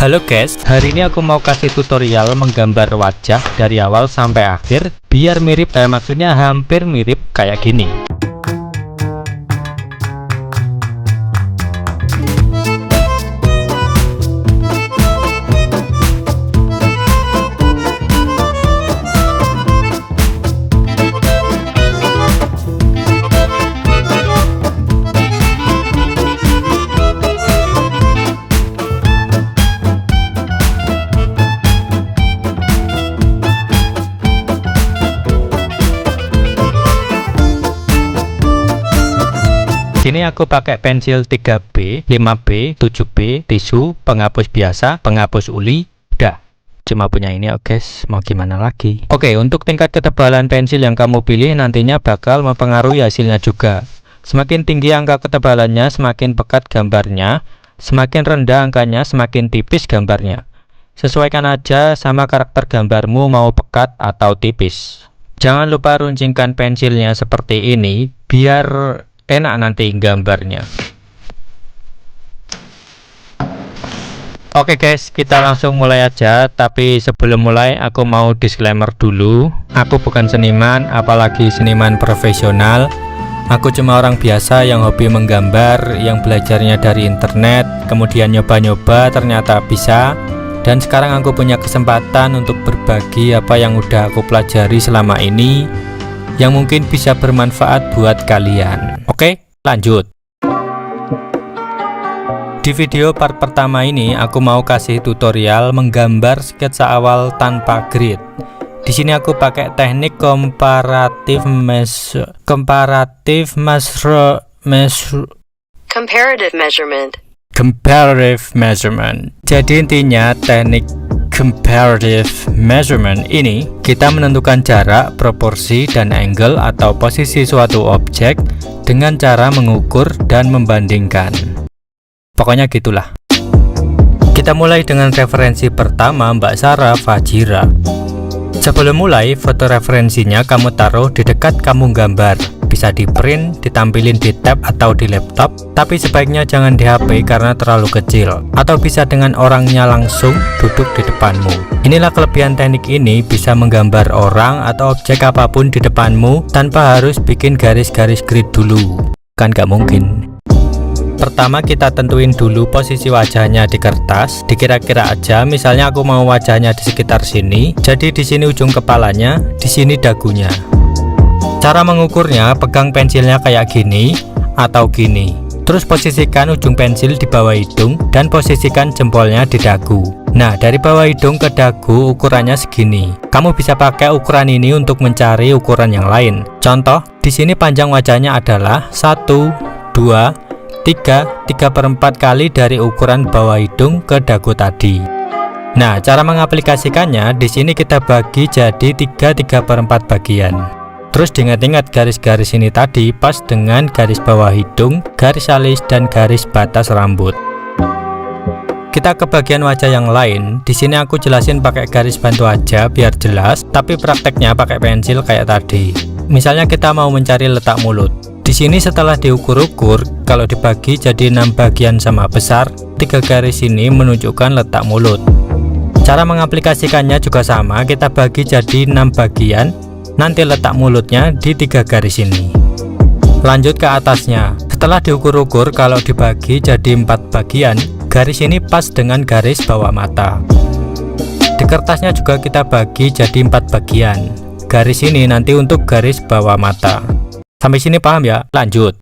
Halo guys, hari ini aku mau kasih tutorial menggambar wajah dari awal sampai akhir biar mirip, maksudnya hampir mirip kayak gini. Sini aku pakai pensil 3B, 5B, 7B, tisu, penghapus biasa, penghapus uli, udah. Cuma punya ini guys, mau gimana lagi. Oke, untuk tingkat ketebalan pensil yang kamu pilih nantinya bakal mempengaruhi hasilnya juga. Semakin tinggi angka ketebalannya, semakin pekat gambarnya, semakin rendah angkanya, semakin tipis gambarnya. Sesuaikan aja sama karakter gambarmu mau pekat atau tipis. Jangan lupa runcingkan pensilnya seperti ini biar enak nanti gambarnya. Oke guys, kita langsung mulai aja. Tapi sebelum mulai aku mau disclaimer dulu. Aku bukan seniman, apalagi seniman profesional. Aku cuma orang biasa yang hobi menggambar, yang belajarnya dari internet, kemudian nyoba-nyoba ternyata bisa. Dan sekarang aku punya kesempatan untuk berbagi apa yang udah aku pelajari selama ini, yang mungkin bisa bermanfaat buat kalian. Oke, lanjut. Di video part pertama ini aku mau kasih tutorial menggambar sketsa awal tanpa grid. Di sini aku pakai teknik comparative measurement. Jadi intinya teknik comparative measurement ini kita menentukan jarak, proporsi, dan angle atau posisi suatu objek dengan cara mengukur dan membandingkan. Pokoknya gitulah. Kita mulai dengan referensi pertama Mbak Sarah Fajira. Sebelum mulai, foto referensinya kamu taruh di dekat kamu gambar. Bisa di print, ditampilin di tab atau di laptop, tapi sebaiknya jangan di HP karena terlalu kecil. Atau bisa dengan orangnya langsung duduk di depanmu. Inilah kelebihan teknik ini, bisa menggambar orang atau objek apapun di depanmu tanpa harus bikin garis-garis grid dulu. Kan gak mungkin. Pertama kita tentuin dulu posisi wajahnya di kertas, dikira-kira aja. Misalnya aku mau wajahnya di sekitar sini, jadi di sini ujung kepalanya, di sini dagunya. Cara mengukurnya, pegang pensilnya kayak gini atau gini. Terus posisikan ujung pensil di bawah hidung dan posisikan jempolnya di dagu. Nah, dari bawah hidung ke dagu ukurannya segini. Kamu bisa pakai ukuran ini untuk mencari ukuran yang lain. Contoh, di sini panjang wajahnya adalah 1, 2, 3/4 kali dari ukuran bawah hidung ke dagu tadi. Nah, cara mengaplikasikannya di sini kita bagi jadi 3/4 bagian. Terus diingat-ingat garis-garis ini tadi pas dengan garis bawah hidung, garis alis, dan garis batas rambut. Kita ke bagian wajah yang lain. Di sini aku jelasin pakai garis bantu aja biar jelas, tapi prakteknya pakai pensil kayak tadi. Misalnya kita mau mencari letak mulut. Di sini setelah diukur-ukur, kalau dibagi jadi 6 bagian sama besar, 3 garis ini menunjukkan letak mulut. Cara mengaplikasikannya juga sama, kita bagi jadi 6 bagian. Nanti letak mulutnya di 3 garis ini. Lanjut ke atasnya. Setelah diukur-ukur, kalau dibagi jadi 4 bagian, garis ini pas dengan garis bawah mata. Di kertasnya juga kita bagi jadi 4 bagian. Garis ini nanti untuk garis bawah mata. Sampai sini paham ya? Lanjut.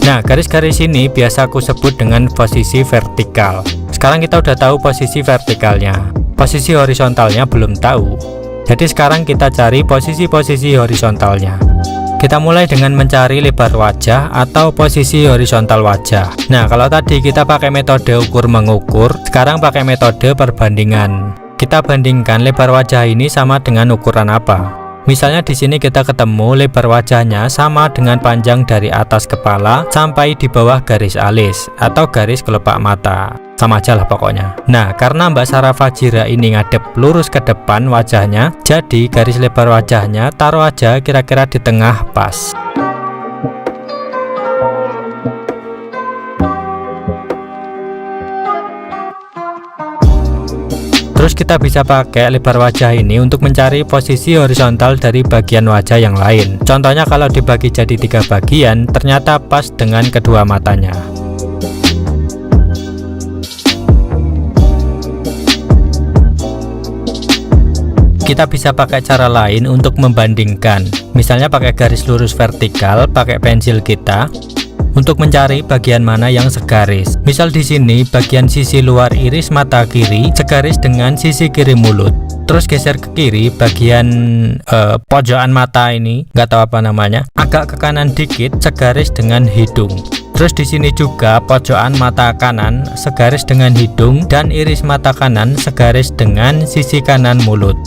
Nah, garis-garis ini biasa aku sebut dengan posisi vertikal. Sekarang kita udah tahu posisi vertikalnya. Posisi horizontalnya belum tahu. Jadi sekarang kita cari posisi-posisi horizontalnya. Kita mulai dengan mencari lebar wajah atau posisi horizontal wajah. Nah, kalau tadi kita pakai metode ukur mengukur, sekarang pakai metode perbandingan. Kita bandingkan lebar wajah ini sama dengan ukuran apa. Misalnya di sini kita ketemu lebar wajahnya sama dengan panjang dari atas kepala sampai di bawah garis alis atau garis kelopak mata. Sama aja lah pokoknya. Nah, karena Mbak Sarah Fajira ini ngadep lurus ke depan wajahnya, jadi garis lebar wajahnya taruh aja kira-kira di tengah pas. Terus kita bisa pakai lebar wajah ini untuk mencari posisi horizontal dari bagian wajah yang lain. Contohnya kalau dibagi jadi 3 bagian, ternyata pas dengan kedua matanya. Kita bisa pakai cara lain untuk membandingkan. Misalnya pakai garis lurus vertikal, pakai pensil kita untuk mencari bagian mana yang segaris. Misal di sini bagian sisi luar iris mata kiri segaris dengan sisi kiri mulut. Terus geser ke kiri bagian pojokan mata ini, nggak tahu apa namanya, agak ke kanan dikit segaris dengan hidung. Terus di sini juga pojokan mata kanan segaris dengan hidung dan iris mata kanan segaris dengan sisi kanan mulut.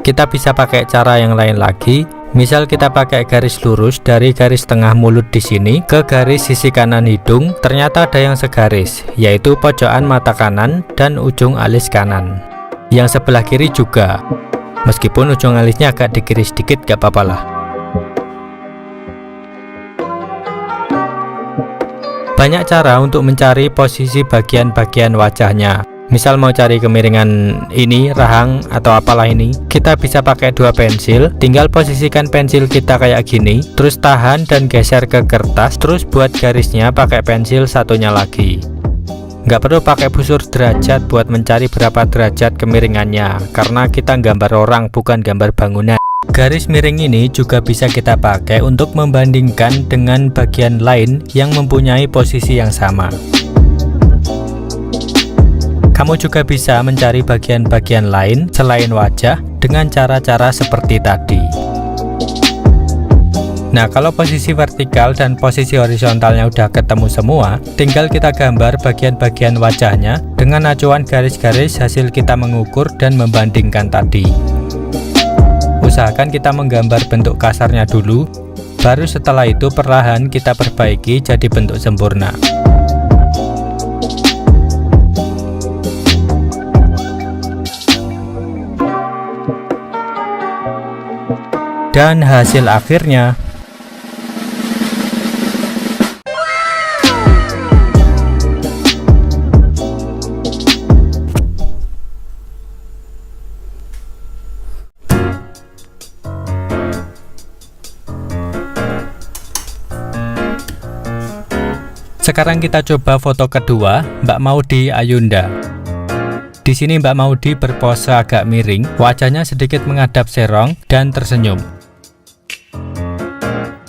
Kita bisa pakai cara yang lain lagi. Misal kita pakai garis lurus dari garis tengah mulut di sini ke garis sisi kanan hidung, ternyata ada yang segaris, yaitu pojokan mata kanan dan ujung alis kanan. Yang sebelah kiri juga, meskipun ujung alisnya agak dikiris dikit, gak apa-apa lah. Banyak cara untuk mencari posisi bagian-bagian wajahnya. Misal mau cari kemiringan ini, rahang atau apalah ini, kita bisa pakai 2 pensil. Tinggal posisikan pensil kita kayak gini, terus tahan dan geser ke kertas, terus buat garisnya pakai pensil satunya lagi. Nggak perlu pakai busur derajat buat mencari berapa derajat kemiringannya, karena kita gambar orang bukan gambar bangunan. Garis miring ini juga bisa kita pakai untuk membandingkan dengan bagian lain yang mempunyai posisi yang sama. Kamu juga bisa mencari bagian-bagian lain selain wajah dengan cara-cara seperti tadi. Nah, kalau posisi vertikal dan posisi horizontalnya udah ketemu semua, tinggal kita gambar bagian-bagian wajahnya dengan acuan garis-garis hasil kita mengukur dan membandingkan tadi. Usahakan kita menggambar bentuk kasarnya dulu, baru setelah itu perlahan kita perbaiki jadi bentuk sempurna. Dan hasil akhirnya sekarang kita coba foto kedua Mbak Maudy Ayunda. Di sini Mbak Maudy berpose agak miring, wajahnya sedikit menghadap serong dan tersenyum.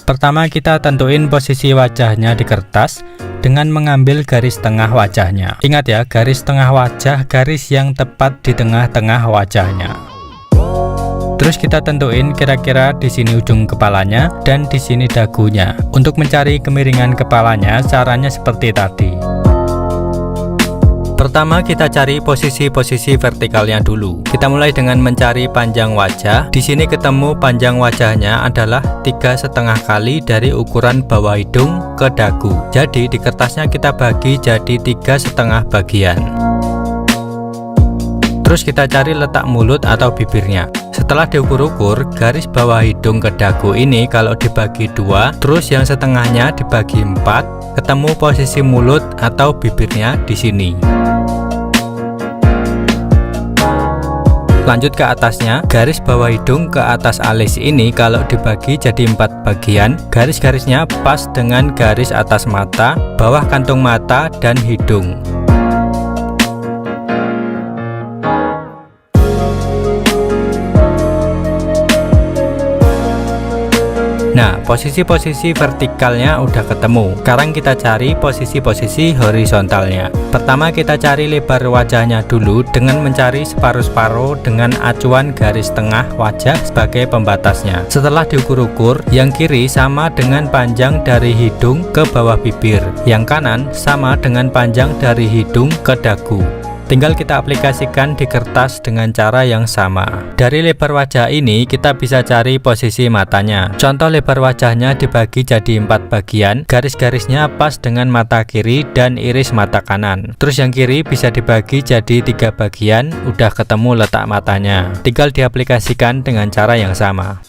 Pertama kita tentuin posisi wajahnya di kertas dengan mengambil garis tengah wajahnya. Ingat ya, garis tengah wajah, garis yang tepat di tengah-tengah wajahnya. Terus kita tentuin kira-kira di sini ujung kepalanya dan di sini dagunya. Untuk mencari kemiringan kepalanya, caranya seperti tadi. Pertama kita cari posisi-posisi vertikalnya dulu. Kita mulai dengan mencari panjang wajah. Di sini ketemu panjang wajahnya adalah 3,5 kali dari ukuran bawah hidung ke dagu. Jadi di kertasnya kita bagi jadi 3,5 bagian. Terus kita cari letak mulut atau bibirnya. Setelah diukur-ukur, garis bawah hidung ke dagu ini kalau dibagi 2, terus yang setengahnya dibagi 4, ketemu posisi mulut atau bibirnya di sini. Lanjut ke atasnya, garis bawah hidung ke atas alis ini kalau dibagi jadi 4 bagian, garis-garisnya pas dengan garis atas mata, bawah kantung mata, dan hidung. Nah, posisi-posisi vertikalnya udah ketemu. Sekarang kita cari posisi-posisi horizontalnya. Pertama kita cari lebar wajahnya dulu dengan mencari separuh-separuh dengan acuan garis tengah wajah sebagai pembatasnya. Setelah diukur-ukur, yang kiri sama dengan panjang dari hidung ke bawah bibir. Yang kanan sama dengan panjang dari hidung ke dagu. Tinggal kita aplikasikan di kertas dengan cara yang sama. Dari lebar wajah ini kita bisa cari posisi matanya. Contoh lebar wajahnya dibagi jadi 4 bagian, garis-garisnya pas dengan mata kiri dan iris mata kanan. Terus yang kiri bisa dibagi jadi 3 bagian, udah ketemu letak matanya. Tinggal diaplikasikan dengan cara yang sama.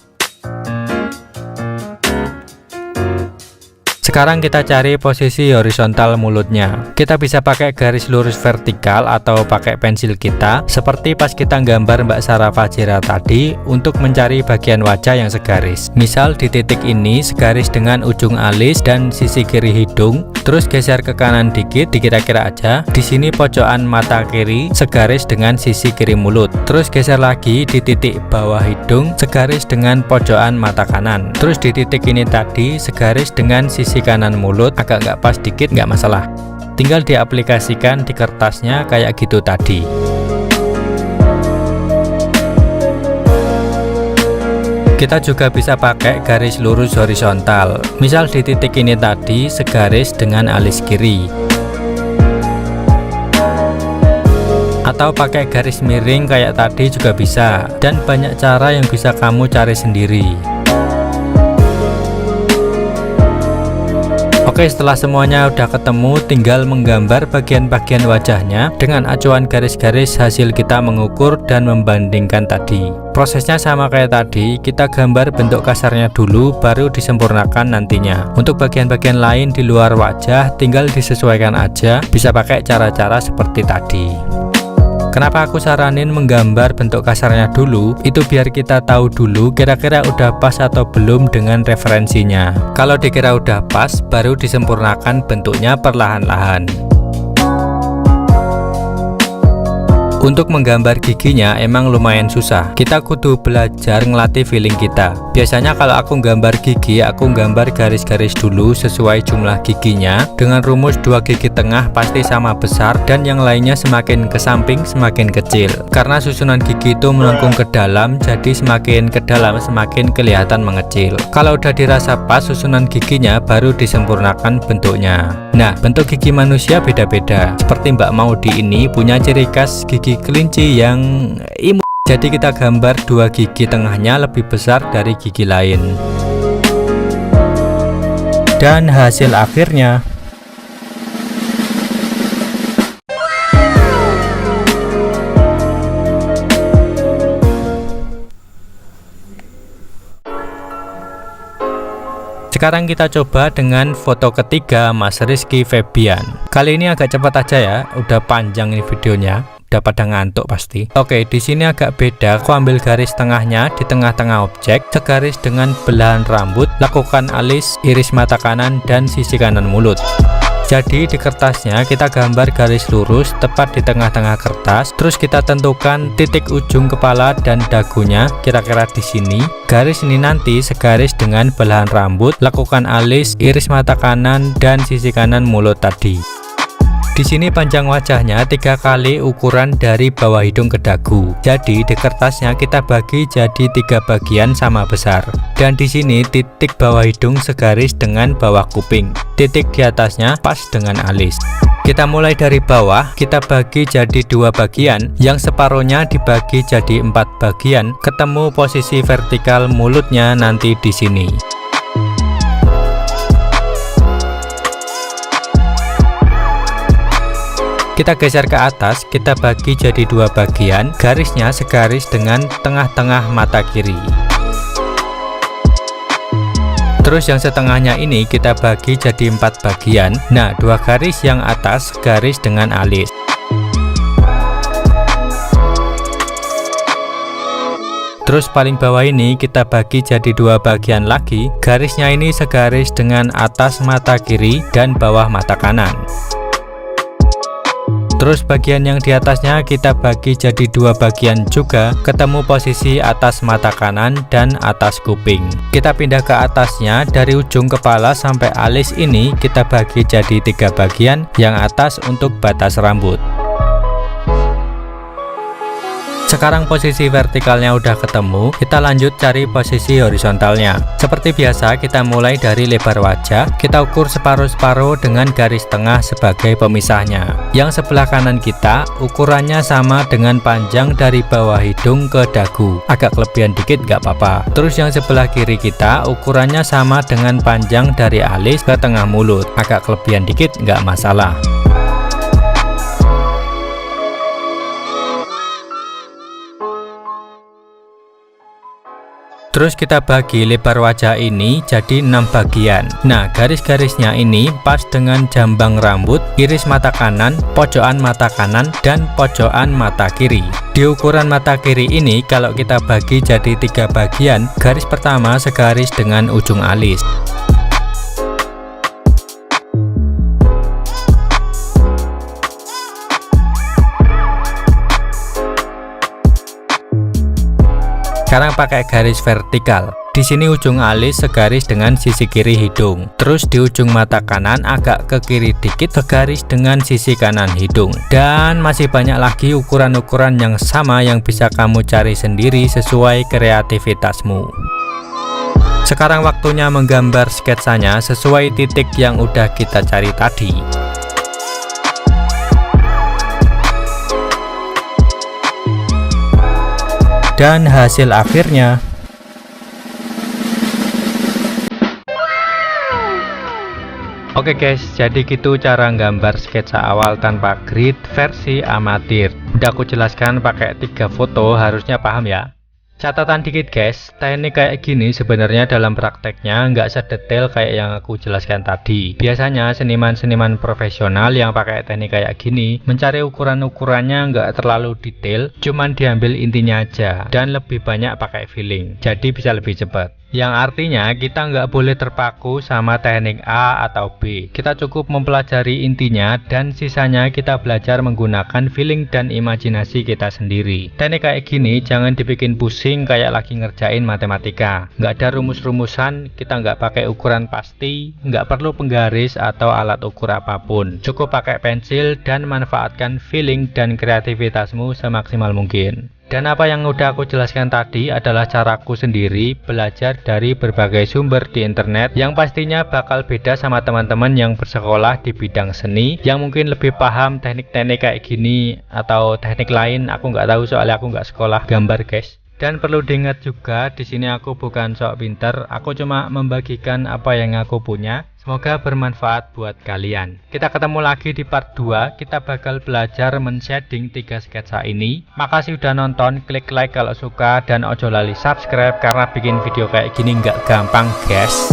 Sekarang kita cari posisi horizontal mulutnya. Kita bisa pakai garis lurus vertikal atau pakai pensil kita, seperti pas kita gambar Mbak Sarah Fajira tadi untuk mencari bagian wajah yang segaris. Misal di titik ini segaris dengan ujung alis dan sisi kiri hidung, terus geser ke kanan dikit, dikira-kira aja. Di sini pojokan mata kiri segaris dengan sisi kiri mulut. Terus geser lagi di titik bawah hidung segaris dengan pojokan mata kanan. Terus di titik ini tadi segaris dengan sisi kanan mulut, agak nggak pas dikit nggak masalah, tinggal diaplikasikan di kertasnya kayak gitu tadi. Kita juga bisa pakai garis lurus horizontal, misal di titik ini tadi segaris dengan alis kiri, atau pakai garis miring kayak tadi juga bisa, dan banyak cara yang bisa kamu cari sendiri. Oke, setelah semuanya udah ketemu, tinggal menggambar bagian-bagian wajahnya dengan acuan garis-garis hasil kita mengukur dan membandingkan tadi. Prosesnya sama kayak tadi, kita gambar bentuk kasarnya dulu, baru disempurnakan nantinya. Untuk bagian-bagian lain di luar wajah, tinggal disesuaikan aja, bisa pakai cara-cara seperti tadi. Kenapa aku saranin menggambar bentuk kasarnya dulu? Itu biar kita tahu dulu kira-kira udah pas atau belum dengan referensinya. Kalau dikira udah pas, baru disempurnakan bentuknya perlahan-lahan. Untuk menggambar giginya emang lumayan susah. Kita kudu belajar ngelatih feeling kita. Biasanya kalau aku gambar gigi, aku gambar garis-garis dulu sesuai jumlah giginya. Dengan rumus 2 gigi tengah pasti sama besar dan yang lainnya semakin ke samping semakin kecil. Karena susunan gigi itu melengkung ke dalam, jadi semakin ke dalam semakin kelihatan mengecil. Kalau udah dirasa pas susunan giginya, baru disempurnakan bentuknya. Nah, bentuk gigi manusia beda-beda. Seperti Mbak Maudi ini punya ciri khas gigi kelinci yang imut. Jadi kita gambar 2 gigi tengahnya lebih besar dari gigi lain. Dan hasil akhirnya sekarang kita coba dengan foto ketiga Mas Rizky Febian. Kali ini agak cepat aja ya, udah panjang ini videonya. Udah pada ngantuk pasti. Oke, di sini agak beda. Aku ambil garis tengahnya di tengah-tengah objek, segaris dengan belahan rambut, lakukan alis, iris mata kanan, dan sisi kanan mulut. Jadi di kertasnya kita gambar garis lurus tepat di tengah-tengah kertas, terus kita tentukan titik ujung kepala dan dagunya kira-kira di sini. Garis ini nanti segaris dengan belahan rambut, lakukan alis, iris mata kanan, dan sisi kanan mulut tadi. Di sini panjang wajahnya 3 kali ukuran dari bawah hidung ke dagu. Jadi di kertasnya kita bagi jadi 3 bagian sama besar. Dan di sini titik bawah hidung segaris dengan bawah kuping. Titik di atasnya pas dengan alis. Kita mulai dari bawah, kita bagi jadi 2 bagian, yang separuhnya dibagi jadi 4 bagian. Ketemu posisi vertikal mulutnya nanti di sini. Kita geser ke atas, kita bagi jadi 2 bagian, garisnya segaris dengan tengah-tengah mata kiri. Terus yang setengahnya ini kita bagi jadi 4 bagian. Nah, 2 garis yang atas garis dengan alis. Terus paling bawah ini kita bagi jadi 2 bagian lagi, garisnya ini segaris dengan atas mata kiri dan bawah mata kanan. Terus bagian yang di atasnya kita bagi jadi 2 bagian juga, ketemu posisi atas mata kanan dan atas kuping. Kita pindah ke atasnya, dari ujung kepala sampai alis ini kita bagi jadi 3 bagian, yang atas untuk batas rambut. Sekarang posisi vertikalnya udah ketemu, kita lanjut cari posisi horizontalnya. Seperti biasa, kita mulai dari lebar wajah, kita ukur separuh-separuh dengan garis tengah sebagai pemisahnya. Yang sebelah kanan kita, ukurannya sama dengan panjang dari bawah hidung ke dagu. Agak kelebihan dikit nggak apa-apa. Terus yang sebelah kiri kita, ukurannya sama dengan panjang dari alis ke tengah mulut. Agak kelebihan dikit nggak masalah. Terus kita bagi lebar wajah ini jadi 6 bagian. Nah, garis-garisnya ini pas dengan jambang rambut, iris mata kanan, pojokan mata kanan, dan pojokan mata kiri. Di ukuran mata kiri ini, kalau kita bagi jadi 3 bagian, garis pertama segaris dengan ujung alis. Sekarang pakai garis vertikal. Di sini ujung alis segaris dengan sisi kiri hidung. Terus di ujung mata kanan agak ke kiri dikit segaris dengan sisi kanan hidung. Dan masih banyak lagi ukuran-ukuran yang sama yang bisa kamu cari sendiri sesuai kreativitasmu. Sekarang waktunya menggambar sketsanya sesuai titik yang udah kita cari tadi. Dan hasil akhirnya Oke guys, jadi gitu cara gambar sketsa awal tanpa grid versi amatir. Udah aku jelaskan pakai 3 foto, harusnya paham ya. Catatan dikit guys, teknik kayak gini sebenarnya dalam prakteknya nggak sedetail kayak yang aku jelaskan tadi. Biasanya seniman-seniman profesional yang pakai teknik kayak gini mencari ukuran-ukurannya nggak terlalu detail, cuman diambil intinya aja dan lebih banyak pakai feeling, jadi bisa lebih cepat. Yang artinya kita nggak boleh terpaku sama teknik A atau B. Kita cukup mempelajari intinya dan sisanya kita belajar menggunakan feeling dan imajinasi kita sendiri. Teknik kayak gini jangan dibikin pusing kayak lagi ngerjain matematika. Nggak ada rumus-rumusan, kita nggak pakai ukuran pasti, nggak perlu penggaris atau alat ukur apapun. Cukup pakai pensil dan manfaatkan feeling dan kreativitasmu semaksimal mungkin. Dan apa yang udah aku jelaskan tadi adalah caraku sendiri belajar dari berbagai sumber di internet yang pastinya bakal beda sama teman-teman yang bersekolah di bidang seni yang mungkin lebih paham teknik-teknik kayak gini atau teknik lain. Aku nggak tahu soalnya aku nggak sekolah gambar guys. Dan perlu diingat juga, di sini aku bukan sok pinter, aku cuma membagikan apa yang aku punya. Semoga bermanfaat buat kalian. Kita ketemu lagi di part 2, kita bakal belajar men-shading 3 sketsa ini. Makasih udah nonton, klik like kalau suka, dan ojo lali subscribe karena bikin video kayak gini nggak gampang guys.